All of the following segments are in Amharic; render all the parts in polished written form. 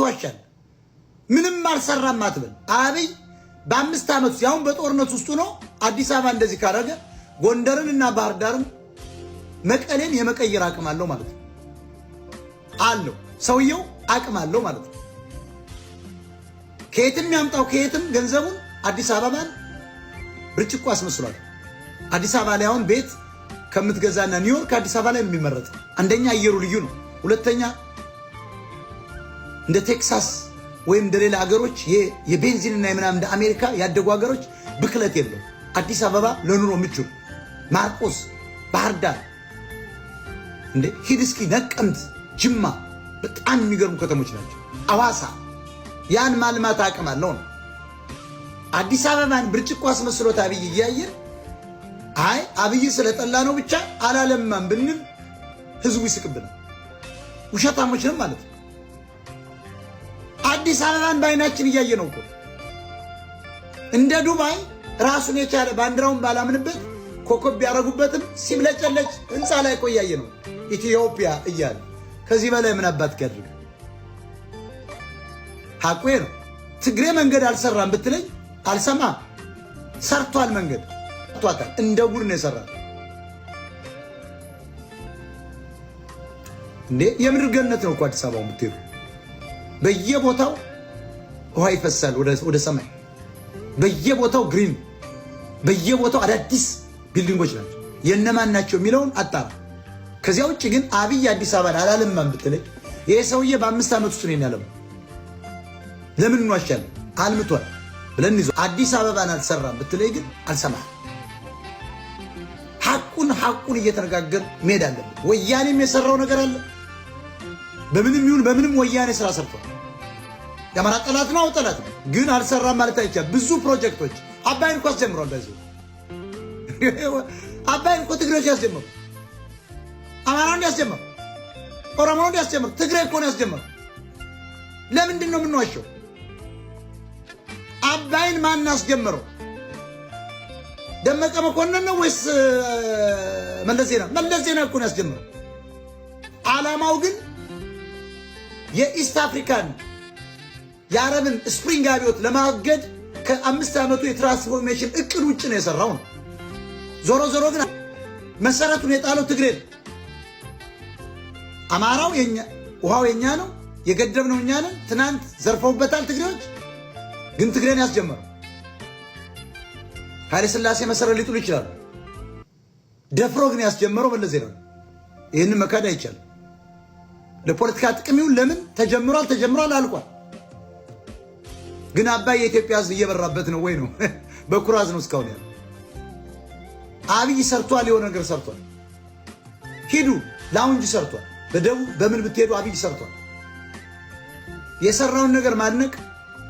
ትዋሻለህ? ምንም አልሰራም አትበል። አብይ በ5 ዓመት ያውን በጦርነት ውስጥ ነው አዲስ አበባ እንደዚህ ካረገ ጎንደርን እና ባህር ዳርን መቀሌን የመቀየር አቅም አለው ማለት ነው። አለው ሰውየው አቅም አለው ማለት ነው። ከየትም ያምጣው ከየትም ገንዘቡን አዲስ አበባን ብርጭቆ አስመስሏል። አዲስ አበባ ላይ አሁን ቤት ከምትገዛና ኒውዮርክ አዲስ አበባ ላይ የሚመረጥ አንደኛ አየሩ ልዩ ነው። ሁለተኛ እንደ ቴክሳስ ወይም እንደ ሌላ ሀገሮች የቤንዚንና የምናምን እንደ አሜሪካ ያደጉ ሀገሮች ብክለት የለው። አዲስ አበባ ለኑሮ ምቹ። ማርቆስ፣ ባህር ዳር እንደ ሂድ እስኪ ነቀምት፣ ጅማ በጣም የሚገርሙ ከተሞች ናቸው። አዋሳ ያን ማልማት አቅም አለው ነው። አዲስ አበባን ብርጭቆ አስመስሎት አብይ እያየን አይ አብይ ስለጠላ ነው ብቻ አላለማም ብንል ህዝቡ ይስቅብናል። ውሸታሞች ነን ማለት ነው። አዲስ አበባን በአይናችን እያየ ነው እኮ እንደ ዱባይ ራሱን የቻለ ባንዲራውን ባላምንበት ኮከብ ያረጉበትም ሲብለጨለጭ ህንፃ ላይ እኮ እያየ ነው ኢትዮጵያ እያለ። ከዚህ በላይ ምን አባት ያድርግ? ሐቁ ነው። ትግሬ መንገድ አልሰራም ብትለኝ አልሰማም። ሰርቷል። መንገድ ሰርቷታል። እንደ ጉድ ነው የሰራው። እንዴ የምድር ገነት ነው እኮ አዲስ አበባ የምትሄዱ። በየቦታው ውሃ ይፈሳል ወደ ሰማይ። በየቦታው ግሪን፣ በየቦታው አዳዲስ ቢልዲንጎች ናቸው። የነማን ናቸው የሚለውን አጣራ። ከዚያ ውጭ ግን አብይ አዲስ አበባን አላለማም ብትለኝ ይሄ ሰውዬ በ5 ዓመት ውስጥ ነው ያለማው። ለምን እንዋሻለን? አልምቷል ብለን ይዞ አዲስ አበባን አልሰራም ብትለኝ ግን አልሰማህም። ሐቁን እየተነጋገር መሄድ አለብን። ወያኔም የሰራው ነገር አለ። በምንም ይሁን በምንም ወያኔ ስራ ሰርቷል። የአማራ ጠላት ነው ጠላት ነው፣ ግን አልሰራም ማለት አይቻልም። ብዙ ፕሮጀክቶች አባይን እኮ አስጀምሯል። በዚህ አባይን እኮ ትግሬዎች ያስጀምሩ፣ አማራውን ያስጀምሩ፣ ኦሮሞውን ያስጀምሩ፣ ትግሬ እኮ ነው ያስጀምሩ። ለምንድን ነው የምንዋሸው? አባይን ማን አስጀምረው? ደመቀ መኮንን ነው ወይስ መለስ ዜና? መለስ ዜና እኮ ነው ያስጀምረው። ዓላማው ግን የኢስት አፍሪካን የአረብን ስፕሪንግ አብዮት ለማገድ ከ5 ዓመቱ የትራንስፎርሜሽን እቅድ ውጭ ነው የሰራው ነው። ዞሮ ዞሮ ግን መሰረቱን የጣለው ትግሬ ነው። አማራው የኛ ውሃው የኛ ነው፣ የገደብነው እኛ ነን። ትናንት ዘርፈውበታል ትግሬዎች፣ ግን ትግሬን ያስጀመረው ኃይለ ሥላሴ መሰረት ሊጥሉ ይችላሉ። ደፍሮ ግን ያስጀመረው መለስ ዜናዊ ነው። ይህንን መካድ አይቻልም። ለፖለቲካ ጥቅም ይሁን ለምን ተጀምሯል፣ አልቋል። ግን አባይ የኢትዮጵያ ሕዝብ እየበራበት ነው ወይ ነው? በኩራዝ ነው እስካሁን ያለው። አብይ ሰርቷል፣ የሆነ ነገር ሰርቷል። ሂዱ ላውንጅ ሰርቷል። በደቡብ በምን ብትሄዱ አብይ ሰርቷል። የሰራውን ነገር ማድነቅ፣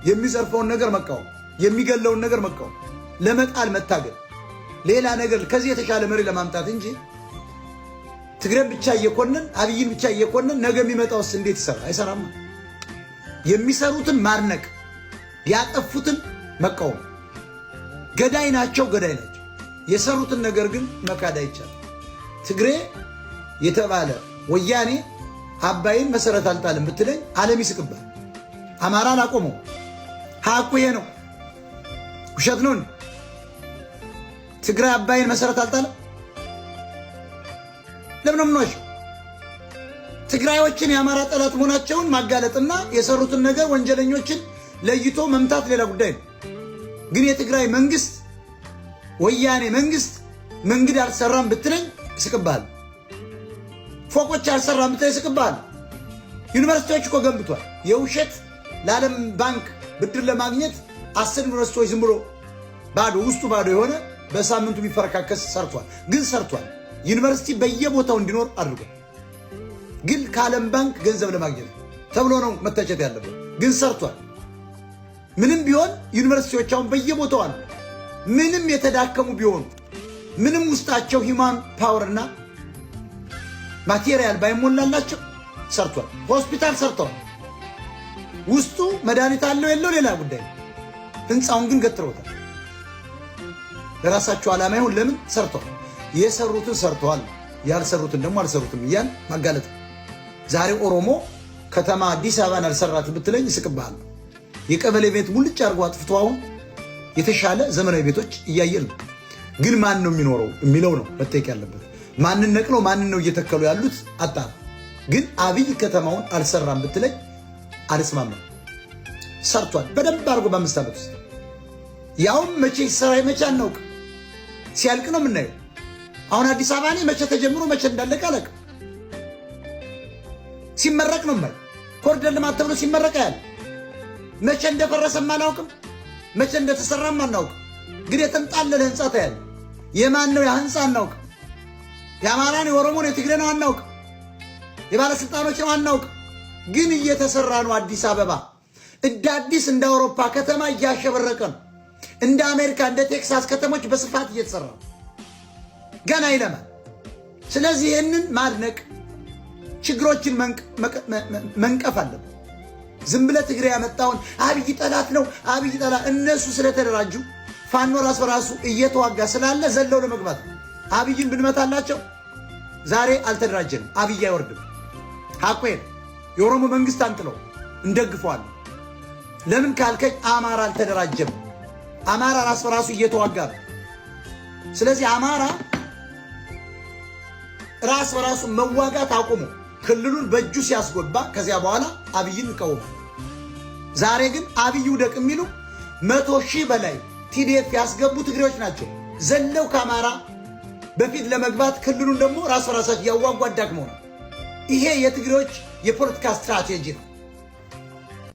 የሚዘርፈውን ነገር መቃወም፣ የሚገለውን ነገር መቃወም፣ ለመጣል መታገል፣ ሌላ ነገር ከዚህ የተሻለ መሪ ለማምጣት እንጂ ትግሬን ብቻ እየኮነን አብይን ብቻ እየኮነን ነገ የሚመጣውስ እንዴት ይሰራ? አይሰራማ። የሚሰሩትን ማድነቅ፣ ያጠፉትን መቃወም። ገዳይ ናቸው። የሰሩትን ነገር ግን መካድ አይቻልም። ትግሬ የተባለ ወያኔ አባይን መሰረት አልጣልም ብትለኝ ዓለም ይስቅባል። አማራን አቆመው። ሐቁ ይሄ ነው። ውሸት ነው። ትግራይ አባይን መሰረት አልጣለም። ለምን ነው የምንዋሸው? ትግራዮችን የአማራ ጠላት መሆናቸውን ማጋለጥና የሰሩትን ነገር ወንጀለኞችን ለይቶ መምታት ሌላ ጉዳይ ነው። ግን የትግራይ መንግስት ወያኔ መንገድ አልሰራም ብትለኝ ይስቅብሃል። ፎቆች አልሰራም ብትለኝ ይስቅብሃል። ዩኒቨርሲቲዎች እኮ ገንብቷል። የውሸት ለዓለም ባንክ ብድር ለማግኘት 10 ዩኒቨርሲቲዎች ዝም ብሎ ውስጡ ባዶ የሆነ በሳምንቱ ቢፈረካከስ ሰርቷል። ግን ሰርቷል። ዩኒቨርሲቲ በየቦታው እንዲኖር አድርጓል። ግን ከዓለም ባንክ ገንዘብ ለማግኘት ተብሎ ነው መተቸት ያለበት። ግን ሰርቷል። ምንም ቢሆን ዩኒቨርሲቲዎች አሁን በየቦታው አሉ። ምንም የተዳከሙ ቢሆኑ ምንም ውስጣቸው ሂውማን ፓወርና ማቴሪያል ባይሞላላቸው ሰርቷል። ሆስፒታል ሰርተዋል። ውስጡ መድኃኒት አለው የለው ሌላ ጉዳይ። ህንፃውን ግን ገትረውታል። ለራሳቸው ዓላማ ይሁን ለምን ሰርተዋል። የሰሩትን ሰርተዋል፣ ያልሰሩትን ደግሞ አልሰሩትም እያል ማጋለጥ። ዛሬ ኦሮሞ ከተማ አዲስ አበባን አልሰራት ብትለኝ እስቅብሃለሁ። የቀበሌ ቤት ሙልጭ አድርጎ አጥፍቶ አሁን የተሻለ ዘመናዊ ቤቶች እያየን ነው። ግን ማን ነው የሚኖረው የሚለው ነው መጠየቅ ያለበት። ማንን ነቅለው ማንን ነው እየተከሉ ያሉት አጣ። ግን አብይ ከተማውን አልሰራም ብትለኝ አልስማማም። ሰርቷል በደንብ አድርጎ በ5 ዓመት ውስጥ። ያውም መቼ ይሰራ መቼ አናውቅ፣ ሲያልቅ ነው የምናየው። አሁን አዲስ አበባ ላይ መቼ ተጀምሮ መቼ እንዳለቀ አለቀ። ሲመረቅ ነው ማለት ኮሪደር ልማት ተብሎ ሲመረቅ ያለ መቼ እንደፈረሰም አናውቅም፣ መቼ እንደተሰራም አናውቅም። ግን የተንጣለለ ህንጻ ታያለ። የማን ነው ያ ህንጻ አናውቅም። የአማራን የኦሮሞን የትግሬ ነው አናውቅም። የባለስልጣኖች ነው አናውቅም። ግን እየተሰራ ነው። አዲስ አበባ እንደ አዲስ እንደ አውሮፓ ከተማ እያሸበረቀ ነው። እንደ አሜሪካ እንደ ቴክሳስ ከተሞች በስፋት እየተሰራ ነው። ገና ይለማል። ስለዚህ ይህንን ማድነቅ ችግሮችን መንቀፍ አለብን። ዝም ብለህ ትግሬ ያመጣውን አብይ ጠላት ነው አብይ ጠላት። እነሱ ስለተደራጁ ፋኖ ራስ በራሱ እየተዋጋ ስላለ ዘለው ለመግባት አብይን ብንመታላቸው ዛሬ አልተደራጀንም። አብይ አይወርድም። ሐቆን የኦሮሞ መንግስት አንጥለው እንደግፈዋለን። ለምን ካልከኝ አማራ አልተደራጀም። አማራ ራስ በራሱ እየተዋጋ ነው። ስለዚህ አማራ ራስ በራሱ መዋጋት አቁሞ ክልሉን በእጁ ሲያስገባ ከዚያ በኋላ አብይን እንቃወም። ዛሬ ግን አብይ ውደቅ የሚሉ 100,000 በላይ ቲዲኤፍ ያስገቡ ትግሬዎች ናቸው ዘለው ከአማራ በፊት ለመግባት ክልሉን ደግሞ ራስ በራሳቸው ያዋጉ አዳክመው ነው። ይሄ የትግሬዎች የፖለቲካ ስትራቴጂ ነው።